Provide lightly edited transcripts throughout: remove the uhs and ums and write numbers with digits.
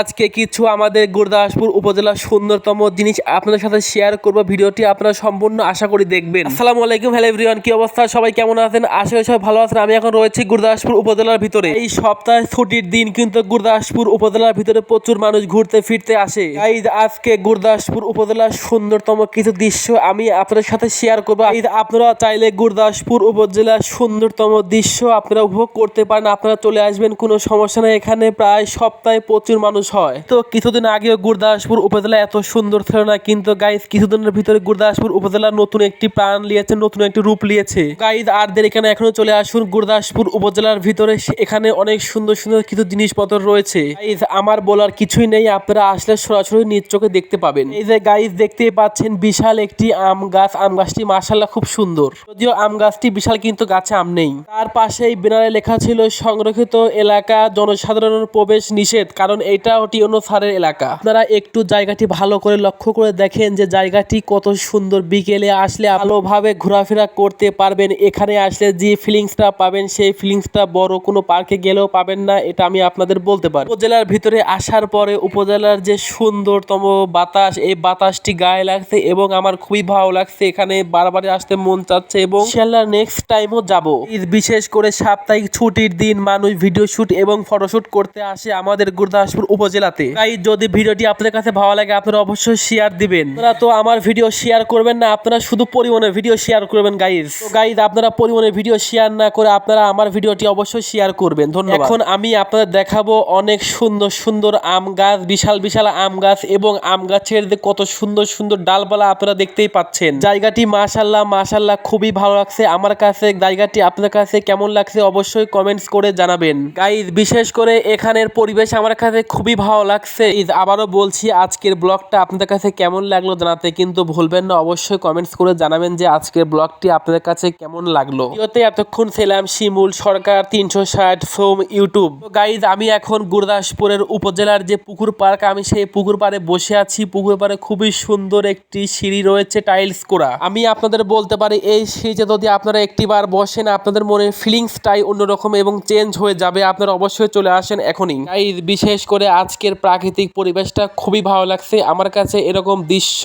আজকে কিছু আমাদের গুরদাসপুর উপজেলার সুন্দরতম জিনিস আপনাদের সাথে শেয়ার করব। ভিডিওটি আপনারা সম্পূর্ণ আশা করি দেখবেন। আসসালামু আলাইকুম, হ্যালো এভরিওয়ান, কি অবস্থা? সবাই কেমন আছেন? আশা করি সবাই ভালো আছেন। আমি এখন রয়েছি গুরদাসপুর উপজেলার ভিতরে। এই সপ্তাহে ছুটির দিন কিন্তু গুরদাসপুর উপজেলার ভিতরে প্রচুর মানুষ ঘুরতে ফিরতে আসে। আজকে গুরদাসপুর উপজেলার সুন্দরতম কিছু দৃশ্য আমি আপনাদের সাথে শেয়ার করব। আপনারা চাইলে গুরদাসপুর উপজেলার সুন্দরতম দৃশ্য আপনারা উপভোগ করতে পারেন। আপনারা চলে আসবেন, কোনো সমস্যা নেই। এখানে প্রায় সপ্তাহে প্রচুর মানুষ হয়। তো কিছুদিন আগেও গুরদাসপুর উপজেলা এত সুন্দর ছিল না, কিন্তু গাইজ কিছুদিনের ভিতরে গুরদাসপুর উপজেলা নতুন একটি প্রাণ নিয়েছে, নতুন একটি রূপ নিয়েছে। গাইজ আরদের এখানে এখনো চলে আসুন গুরদাসপুর উপজেলার ভিতরে। এখানে অনেক সুন্দর সুন্দর কিছু জিনিসপত্র রয়েছে। গাইজ আমার বলার কিছুই নেই, আপনারা আসলে সরাসরি নিজ চোখে দেখতে পাবেন। এই যে গাইজ দেখতেই পাচ্ছেন বিশাল একটি আম গাছ। আম গাছটি মাশাআল্লাহ খুব সুন্দর, যদিও আম গাছটি বিশাল কিন্তু গাছে আম নেই। তার পাশেই ব্যানারে লেখা ছিল সংরক্ষিত এলাকা, জনসাধারণের প্রবেশ নিষেধ, কারণ এটা টিওনো স্যারের এলাকা। আপনারা একটু জায়গাটি ভালো করে লক্ষ্য করে দেখেন যে জায়গাটি কত সুন্দর। বিকেলে আসলে ভালোভাবে ঘোরাফেরা করতে পারবেন। এখানে আসলে যে ফিলিংসটা পাবেন সেই ফিলিংসটা বড় কোনো পার্কে গেলেও পাবেন না, এটা আমি আপনাদের বলতে পারি। উপজেলার ভিতরে আসার পরে উপজেলার যে সুন্দরতম বাতাস, এই বাতাসটি গায়ে লাগছে এবং আমার খুবই ভালো লাগছে। এখানে বারবার আসতে মন চাচ্ছে এবং ইনশাআল্লাহ নেক্সট টাইমও যাব। বিশেষ করে সাপ্তাহিক ছুটির দিন মানুষ ভিডিও শুট এবং ফটোশুট করতে আসে আমাদের গুরদাসপুর উপজেলাতে। তাই যদি ভিডিওটি আপনাদের কাছে ভালো লাগে আপনারা অবশ্যই শেয়ার দিবেন। আপনারা তো আমার ভিডিও শেয়ার করবেন না, আপনারা শুধু পরিবহনের ভিডিও শেয়ার করবেন গাইজ। তো গাইজ আপনারা পরিবহনের ভিডিও শেয়ার না করে আপনারা আমার ভিডিওটি অবশ্যই শেয়ার করবেন। ধন্যবাদ। এখন আমি আপনাদের দেখাবো অনেক সুন্দর সুন্দর আম গাছ, বিশাল বিশাল আম গাছ এবং আম গাছের যে কত সুন্দর সুন্দর ডালপালা আপনারা দেখতেই পাচ্ছেন। জায়গাটি মাশাআল্লাহ মাশাআল্লাহ খুবই ভালো লাগছে আমার কাছে। জায়গাটি আপনাদের কাছে কেমন লাগছে অবশ্যই কমেন্টস করে জানাবেন গাইজ। বিশেষ করে এখানের পরিবেশ আমার কাছে খুবই ভালো লাগছে। আবারও বলছি, আজকের ব্লগটা আপনাদের কাছে কেমন লাগলো জানাতে কিন্তু ভুলবেন না। অবশ্যই কমেন্টস করে জানাবেন যে আজকের ব্লগটি আপনাদের কাছে কেমন লাগলো। ভিডিওতে এতক্ষণ ছিলাম শিমুল সরকার 360 ফ্রম ইউটিউব। তো গাইজ আমি এখন গুরদাসপুরের উপজেলার যে পুকুর পার্ক, আমি সেই পুকুর পাড়ে বসে আছি। পুকুর পাড়ে খুবই সুন্দর একটি সিঁড়ি রয়েছে টাইলস করা। আমি আপনাদের বলতে পারি এই সিঁড়িতে যদি আপনারা একটিবার বসেন আপনাদের মনের ফিলিংসটাই অন্যরকম এবং চেঞ্জ হয়ে যাবে। আপনারা অবশ্যই চলে আসেন এখনই। গাইজ বিশেষ করে আজকের প্রাকৃতিক পরিবেশটা খুবই ভালো লাগছে আমার কাছে। এরকম দৃশ্য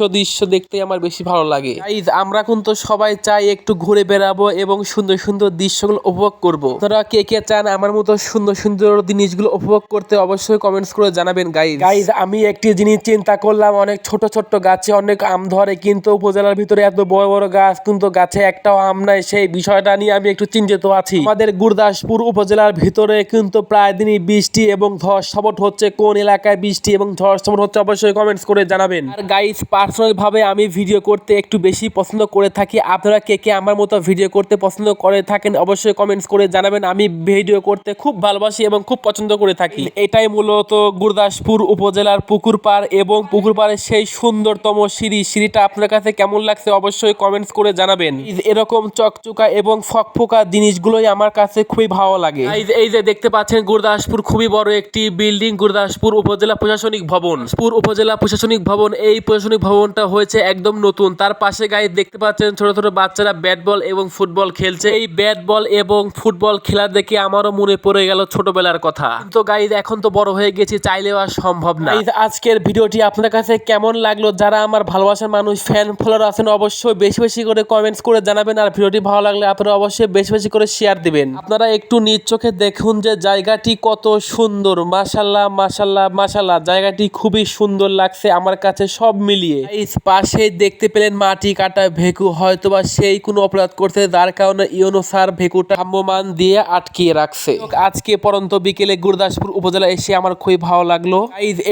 দেখতে আমার বেশি ভালো লাগে। গাইজ আমরা কিন্তু সবাই চাই একটু ঘুরে বেড়াবো এবং সুন্দর সুন্দর দৃশ্যগুলো উপভোগ করব। আপনারা কে কে চান আমার মতো সুন্দর সুন্দর জিনিসগুলো উপভোগ করতে অবশ্যই কমেন্টস করে জানাবেন গাইজ। গাইজ আমি একটি জিনিস চিন্তা করলাম, অনেক ছোট ছোট গাছে অনেক আম ধরে, কিন্তু উপজেলার ভিতরে এত বড় বড় গাছ কিন্তু গাছে একটাও আম নাই। সেই বিষয়টা নিয়ে আমি একটু চিন্তিত আছি। আমাদের গুরদাসপুর উপজেলার ভিতরে কিন্তু প্রায় দিনই বৃষ্টি এবং ঝড় সাপোর্ট হচ্ছে। কোন এলাকায় বৃষ্টি এবং ঝড় সাপোর্ট হচ্ছে অবশ্যই কমেন্টস করে জানাবেন। আর গাইজ পার্সোনাল ভাবে আমি ভিডিও করতে একটু বেশি পছন্দ করে থাকি। আপনারা কে কে আমার মতো ভিডিও করতে পছন্দ করে থাকেন অবশ্যই কমেন্টস করে জানাবেন। আমি ভিডিও করতে খুব ভালোবাসি এবং খুব পছন্দ করে থাকি। এটাই মূলত গুরদাসপুর উপজেলার পুকুর পাড় এবং পুকুর পাড়ের সেই সুন্দরতম সিঁড়িটা আপনার কাছে কেমন লাগছে অবশ্যই কমেন্টস করে জানাবেন। এরকম চকচকা এবং ফকফকা জিনিসগুলোই আমার কাছে খুবই ভালো লাগে। এই যে দেখতে পাচ্ছেন গুরদাসপুর খুবই বড় একটি বিল্ডিং, গুরদাসপুর উপজেলা প্রশাসনিক ভবন। উপজেলা প্রশাসনিক ভবন, এই প্রশাসনিক ভবনটা হয়েছে একদম নতুন। তার পাশে গাইজ দেখতে পাচ্ছেন ছোট ছোট বাচ্চারা ব্যাট বল এবং ফুটবল খেলছে। এই ব্যাট বল এবং ফুটবল খেলা দেখে আমারও মনে পড়ে গেল ছোটবেলার কথা। কিন্তু গাইজ এখন তো বড় হয়ে গেছি, চাইলেও আর সম্ভব না। আজকের ভিডিওটি আপনার কাছে কেমন লাগলো, যারা আমার ভালোবাসার মানুষ ফ্যান ফলোয়ার আছেন অবশ্যই বেশি বেশি করে কমেন্টস করে জানাবেন। আর ভিডিওটি ভালো লাগলে আপনারা অবশ্যই বেশি বেশি করে শেয়ার দিবেন। আপনারা একটু নিজ চোখে দেখুন যে জায়গাটি কত সুন্দর। মাশাআল্লাহ মাশাআল্লাহ মাশাআল্লাহ, জায়গাটি খুবই সুন্দর লাগছে আমার কাছে সব মিলিয়ে। এই পাশে দেখতে পেলেন মাটি কাটা ভেকু, হয়তোবা সেই কোনো অপরাধ করতে যার কারণে ইউনো স্যার ভেকুটা ভ্রাম্যমাণ দিয়ে আটকিয়ে রাখছে। আজকে পরন্ত বিকেলে গুরদাসপুর উপজেলা এসে আমার খুবই ভালো লাগলো।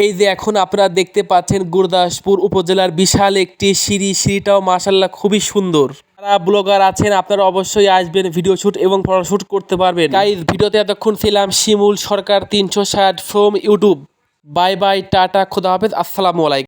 এই যে এখন আপনারা দেখতে পাচ্ছেন গুরদাসপুর উপজেলার বিশাল একটি সিঁড়িটাও মাশাআল্লাহ খুবই সুন্দর। যারা ব্লগার আছেন আপনারা অবশ্যই আসবেন, ভিডিও শুট এবং ফটোশুট করতে পারবেন। গাইজ ভিডিওতে এতক্ষণ ছিলাম শিমুল সরকার 360 from YouTube. Bye bye, tata, খোদা হাফেজ, আসসালামু আলাইকুম।